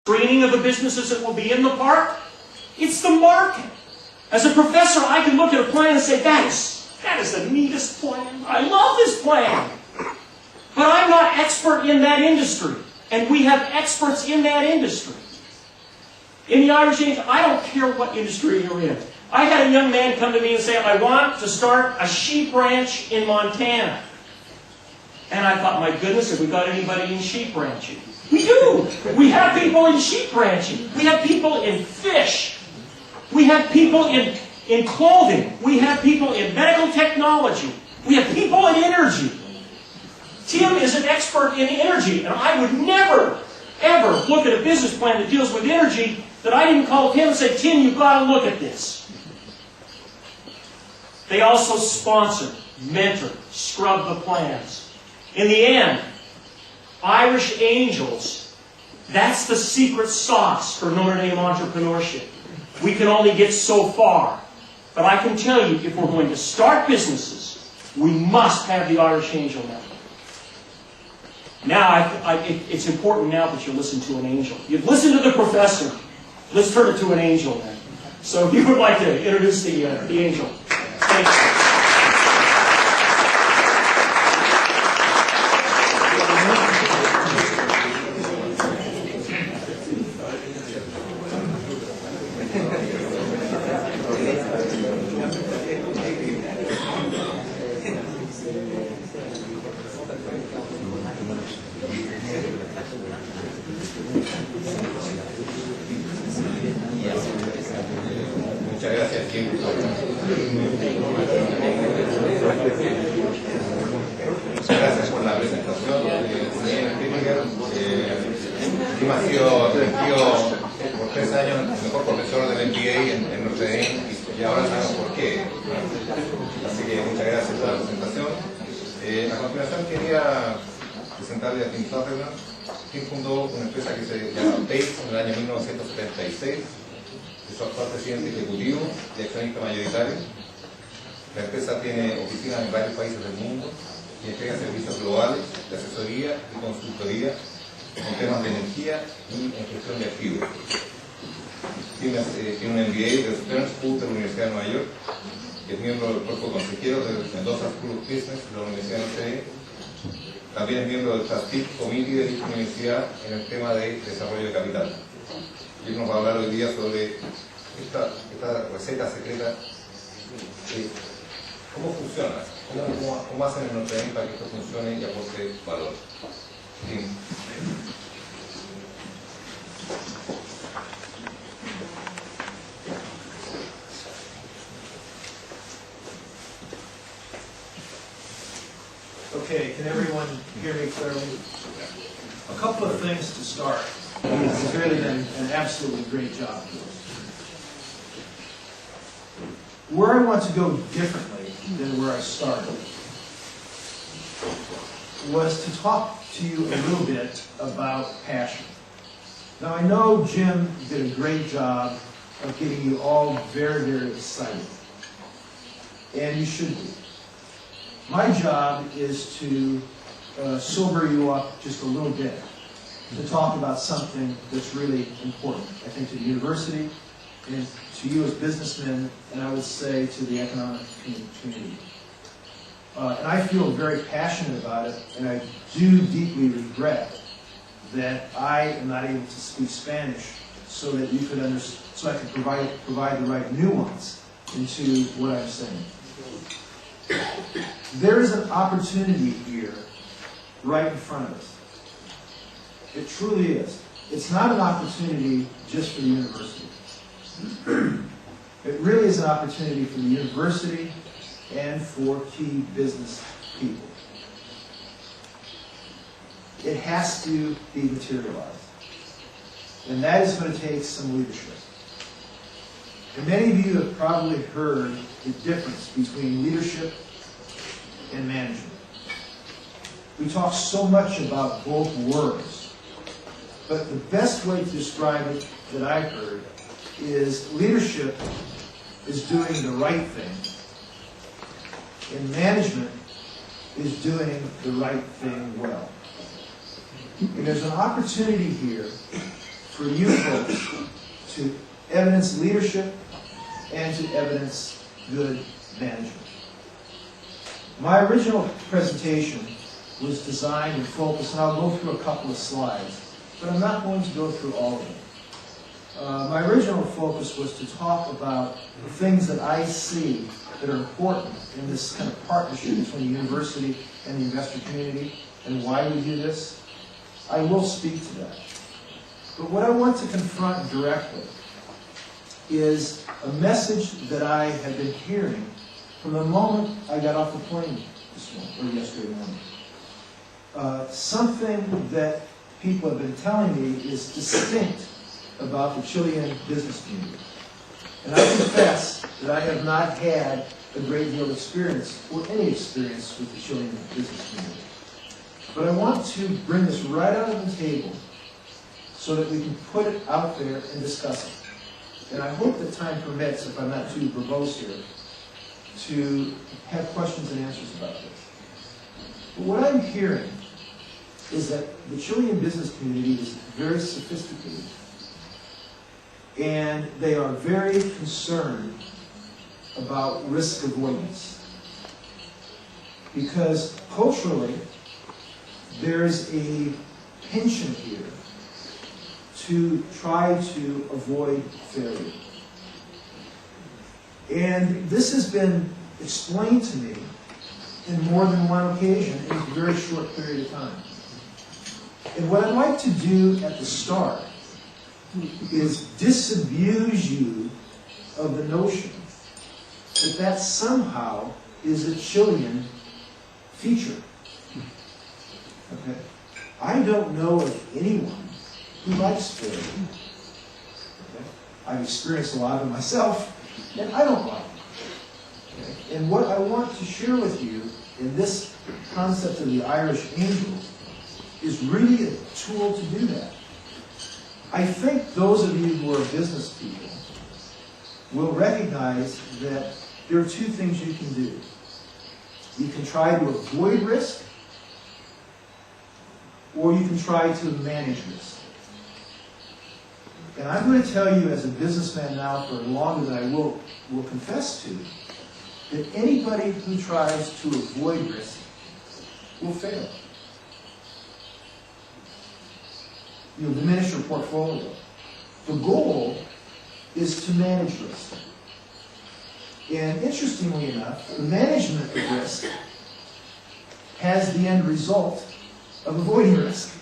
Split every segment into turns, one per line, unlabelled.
screening of the businesses that will be in the park. It's the market. As a professor, I can look at a plan and say, that is the neatest plan. I love this plan. But I'm not expert in that industry. And we have experts in that industry. In the Irish Angel, I don't care what industry you're in. I had a young man come to me and say, I want to start a sheep ranch in Montana. And I thought, my goodness, have we got anybody in sheep ranching? We do. We have people in sheep ranching. We have people in fish. We have people in clothing. We have people in medical technology. We have people in energy. Tim is an expert in energy, and I would never, ever look at a business plan that deals with energy that I didn't call Tim and say, Tim, you've got to look at this. They also sponsor, mentor, scrub the plans. In the end, Irish Angels, that's the secret sauce for Notre Dame entrepreneurship. We can only get so far. But I can tell you, if we're going to start businesses, we must have the Irish Angel Network. Now, it's important now that you listen to an angel. You've listened to the professor. Let's turn it to an angel then. So if you would like to introduce the angel. Thanks.
La empresa tiene oficinas en varios países del mundo y entrega servicios globales de asesoría y consultoría en temas de energía y en gestión de activos. Tiene un MBA de Stern School de la Universidad de Nueva York, es miembro del cuerpo consejero de Mendoza School of Business de la Universidad de UCD. También es miembro del Trustee Committee de dicha universidad en el tema de desarrollo de capital. Y él nos va a hablar hoy día sobre esta receta secreta. ¿Cómo funciona? ¿Cómo hacen en Notre Dame para que esto funcione y aporte valor? Sí.
Okay, can everyone hear me clearly? A couple of things to start. It's really been an absolutely great job. Where I want to go differently than where I started was to talk to you a little bit about passion. Now I know Jim did a great job of getting you all very, very excited. And you should be. My job is to sober you up just a little bit, to talk about something that's really important, I think, to the university, and to you as businessmen, and I would say to the economic community. And I feel very passionate about it, and I do deeply regret that I am not able to speak Spanish so that you could understand, so I could provide the right nuance into what I'm saying. There is an opportunity here right in front of us. It truly is. It's not an opportunity just for the university. It really is an opportunity for the university and for key business people. It has to be materialized. And that is going to take some leadership. And many of you have probably heard the difference between leadership and management. We talk so much about both words, but the best way to describe it that I've heard is leadership is doing the right thing, and management is doing the right thing well. And there's an opportunity here for you folks to evidence leadership and to evidence good management. My original presentation was designed and focused, and I'll go through a couple of slides, but I'm not going to go through all of them. My original focus was to talk about the things that I see that are important in this kind of partnership between the university and the investor community and why we do this. I will speak to that. But what I want to confront directly is a message that I have been hearing from the moment I got off the plane this morning, or yesterday morning. Something that people have been telling me is distinct about the Chilean business community. And I confess that I have not had a great deal of experience, or any experience, with the Chilean business community. But I want to bring this right out of the table so that we can put it out there and discuss it. And I hope that time permits, if I'm not too verbose here, to have questions and answers about this. But what I'm hearing is that the Chilean business community is very sophisticated, and they are very concerned about risk avoidance. Because culturally, there's a penchant here to try to avoid failure. And this has been explained to me in more than one occasion in a very short period of time. And what I'd like to do at the start is disabuse you of the notion that that somehow is a Chilean feature. Okay? I don't know of anyone who likes failure. Okay? I've experienced a lot of it myself, and I don't like it. Okay? And what I want to share with you in this concept of the Irish angel is really a tool to do that. I think those of you who are business people will recognize that there are two things you can do. You can try to avoid risk, or you can try to manage risk. And I'm going to tell you as a businessman now for longer than I will confess to, that anybody who tries to avoid risk will fail. You'll diminish your portfolio. The goal is to manage risk. And interestingly enough, the management of risk has the end result of avoiding risk.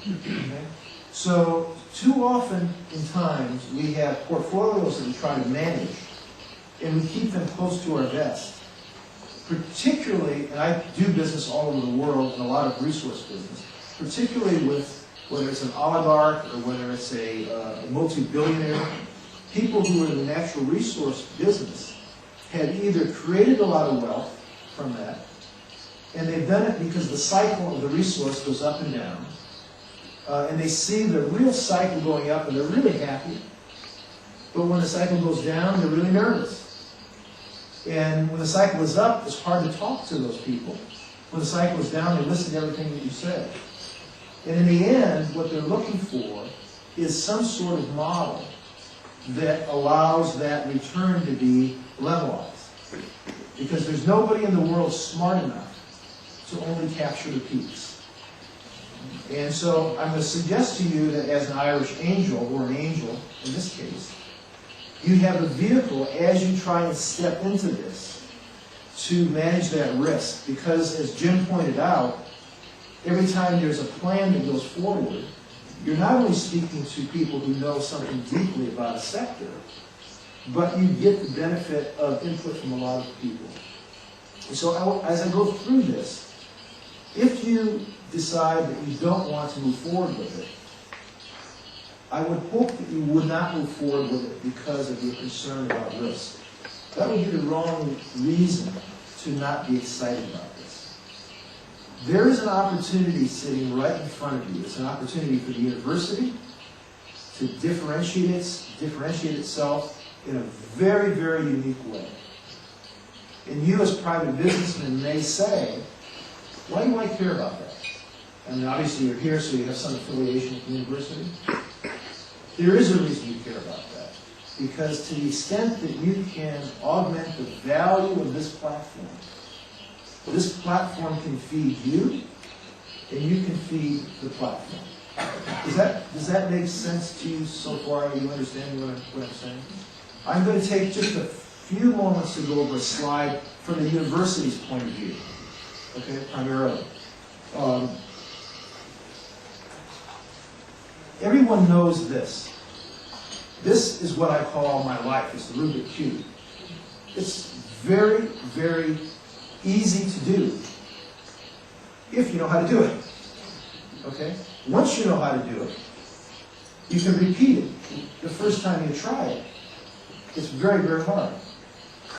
Okay? So, too often in times, we have portfolios that we try to manage, and we keep them close to our vest. Particularly, and I do business all over the world, and a lot of resource business, particularly with whether it's an oligarch or whether it's a multi-billionaire, people who are in the natural resource business have either created a lot of wealth from that, and they've done it because the cycle of the resource goes up and down, and they see the real cycle going up and they're really happy, but when the cycle goes down, they're really nervous. And when the cycle is up, it's hard to talk to those people. When the cycle is down, they listen to everything that you say. And in the end, what they're looking for is some sort of model that allows that return to be levelized. Because there's nobody in the world smart enough to only capture the peaks. And so I'm going to suggest to you that as an Irish angel, or an angel in this case, you have a vehicle as you try and step into this to manage that risk. Because as Jim pointed out, every time there's a plan that goes forward, you're not only speaking to people who know something deeply about a sector, but you get the benefit of input from a lot of people. And so as I go through this, if you decide that you don't want to move forward with it, I would hope that you would not move forward with it because of your concern about risk. That would be the wrong reason to not be excited about this. There is an opportunity sitting right in front of you. It's an opportunity for the university to differentiate itself in a very, very unique way. And you as private businessmen may say, why do I care about that? I mean, obviously you're here, so you have some affiliation with the university. There is a reason you care about that. Because to the extent that you can augment the value of this platform can feed you, and you can feed the platform. Does that make sense to you so far? Are you understanding what I'm saying? I'm going to take just a few moments to go over a slide from the university's point of view, okay, primarily. Everyone knows this. This is what I call my life. It's the Rubik Cube. It's very, very easy to do if you know how to do it. Okay? Once you know how to do it, you can repeat it. The first time you try it, it's very, very hard.